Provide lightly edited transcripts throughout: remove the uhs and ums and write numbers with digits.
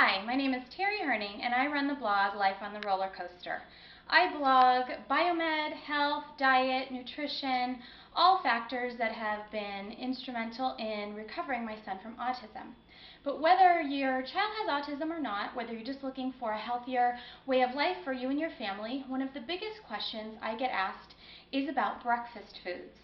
Hi, my name is Terry Herning and I run the blog Life on the Roller Coaster. I blog biomed, health, diet, nutrition, all factors that have been instrumental in recovering my son from autism. But whether your child has autism or not, whether you're just looking for a healthier way of life for you and your family, one of the biggest questions I get asked is about breakfast foods.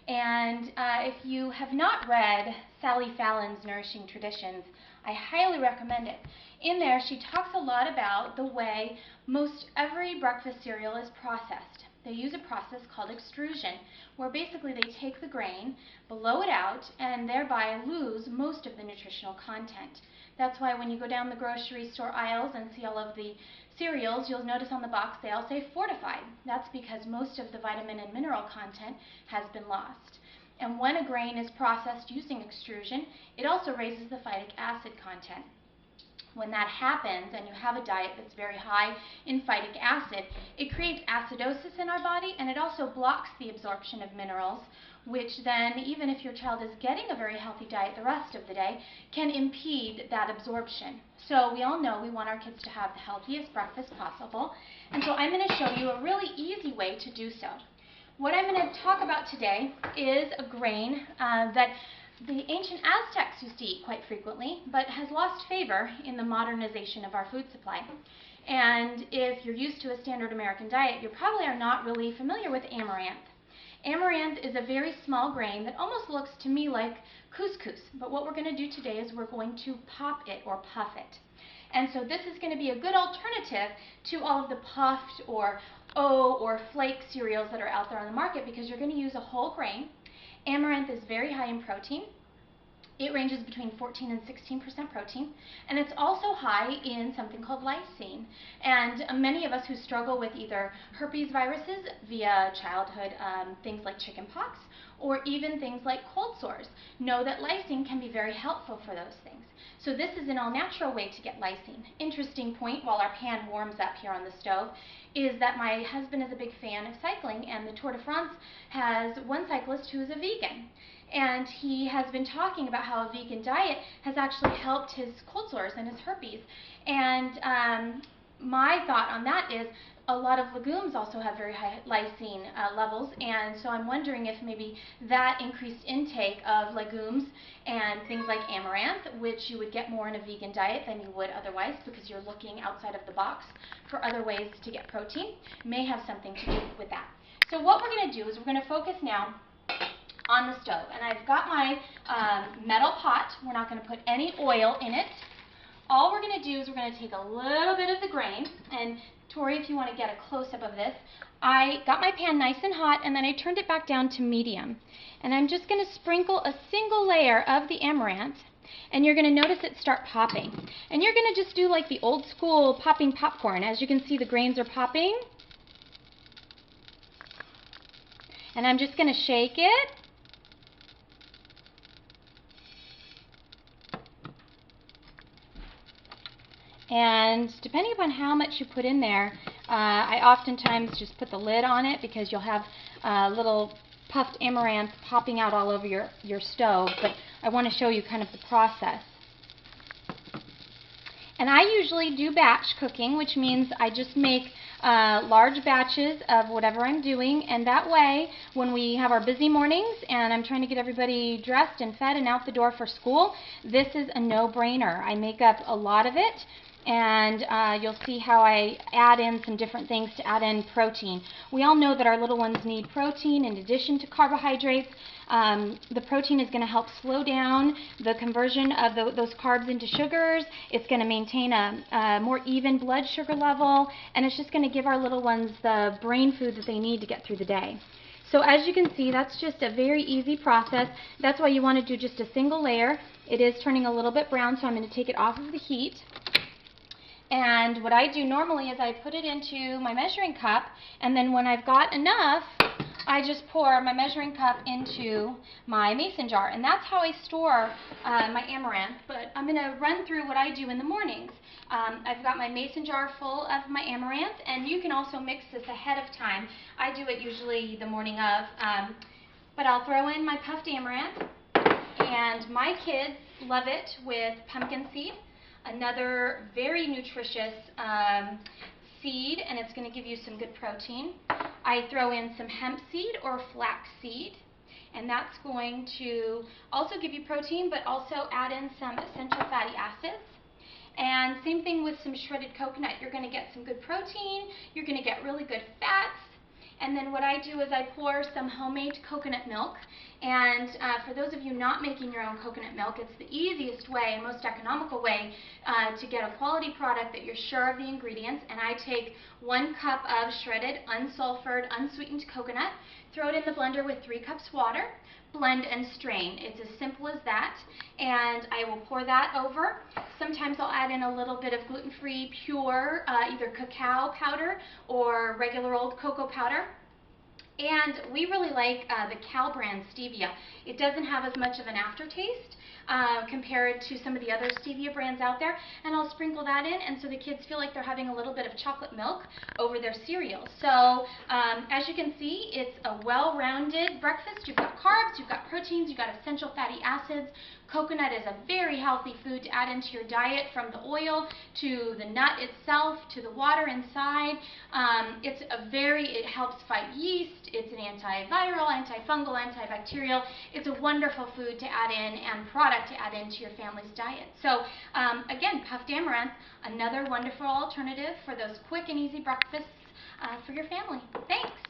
And if you have not read Sally Fallon's Nourishing Traditions, I highly recommend it. In there, she talks a lot about the way most every breakfast cereal is processed. They use a process called extrusion, where basically they take the grain, blow it out, and thereby lose most of the nutritional content. That's why when you go down the grocery store aisles and see all of the cereals, you'll notice on the box they all say fortified. That's because most of the vitamin and mineral content has been lost. And when a grain is processed using extrusion, it also raises the phytic acid content. When that happens and you have a diet that's very high in phytic acid, it creates acidosis in our body, and it also blocks the absorption of minerals, which then, even if your child is getting a very healthy diet the rest of the day, can impede that absorption. So we all know we want our kids to have the healthiest breakfast possible, and so I'm going to show you a really easy way to do so. What I'm going to talk about today is a grain that the ancient Aztecs used to eat quite frequently, but has lost favor in the modernization of our food supply. And if you're used to a standard American diet, you probably are not really familiar with amaranth. Amaranth is a very small grain that almost looks to me like couscous, but what we're going to do today is we're going to pop it or puff it. And so this is going to be a good alternative to all of the puffed or or flake cereals that are out there on the market, because you're going to use a whole grain. Amaranth is very high in protein. It ranges between 14 and 16% protein, and it's also high in something called lysine. And many of us who struggle with either herpes viruses via childhood, things like chickenpox, or even things like cold sores, know that lysine can be very helpful for those things. So this is an all-natural way to get lysine. Interesting point, while our pan warms up here on the stove, is that my husband is a big fan of cycling, and the Tour de France has one cyclist who is a vegan. And he has been talking about how a vegan diet has actually helped his cold sores and his herpes. And my thought on that is a lot of legumes also have very high lysine levels, and so I'm wondering if maybe that increased intake of legumes and things like amaranth, which you would get more in a vegan diet than you would otherwise because you're looking outside of the box for other ways to get protein, may have something to do with that. So what we're going to do is we're going to focus now on the stove. And I've got my metal pot. We're not going to put any oil in it. All we're going to do is we're going to take a little bit of the grain, and Tori, if you want to get a close-up of this, I got my pan nice and hot, and then I turned it back down to medium. And I'm just going to sprinkle a single layer of the amaranth, and you're going to notice it start popping. And you're going to just do like the old school popping popcorn. As you can see, the grains are popping. And I'm just going to shake it. And depending upon how much you put in there, I oftentimes just put the lid on it because you'll have little puffed amaranth popping out all over your stove. But I want to show you kind of the process. And I usually do batch cooking, which means I just make large batches of whatever I'm doing, and that way when we have our busy mornings and I'm trying to get everybody dressed and fed and out the door for school, this is a no-brainer. I make up a lot of it, and you'll see how I add in some different things to add in protein. We all know that our little ones need protein in addition to carbohydrates. The protein is going to help slow down the conversion of those carbs into sugars. It's going to maintain a more even blood sugar level, and it's just going to give our little ones the brain food that they need to get through the day. So as you can see, that's just a very easy process. That's why you want to do just a single layer. It is turning a little bit brown, so I'm going to take it off of the heat. And what I do normally is I put it into my measuring cup, and then when I've got enough, I just pour my measuring cup into my mason jar. And that's how I store my amaranth. But I'm going to run through what I do in the mornings. I've got my mason jar full of my amaranth, and you can also mix this ahead of time. I do it usually the morning of, but I'll throw in my puffed amaranth, and my kids love it with pumpkin seed. another very nutritious seed, and it's going to give you some good protein. I throw in some hemp seed or flax seed, and that's going to also give you protein, but also add in some essential fatty acids. And same thing with some shredded coconut. You're going to get some good protein, you're going to get really good fats, and then what I do is I pour some homemade coconut milk. And for those of you not making your own coconut milk, it's the easiest way and most economical way to get a quality product that you're sure of the ingredients. And I take 1 cup of shredded, unsulfured, unsweetened coconut, throw it in the blender with 3 cups water, blend and strain. It's as simple as that. And I will pour that over. Sometimes I'll add in a little bit of gluten-free, pure, either cacao powder or regular old cocoa powder. And we really like the Cal brand stevia. It doesn't have as much of an aftertaste compared to some of the other stevia brands out there. And I'll sprinkle that in, and so the kids feel like they're having a little bit of chocolate milk over their cereal. So as you can see, it's a well-rounded breakfast. You've got carbs, you've got proteins, you've got essential fatty acids. Coconut is a very healthy food to add into your diet, from the oil to the nut itself to the water inside. It helps fight yeast. It's an antiviral, antifungal, antibacterial. It's a wonderful food to add in and product to add into your family's diet. So again, puffed amaranth, another wonderful alternative for those quick and easy breakfasts for your family. Thanks.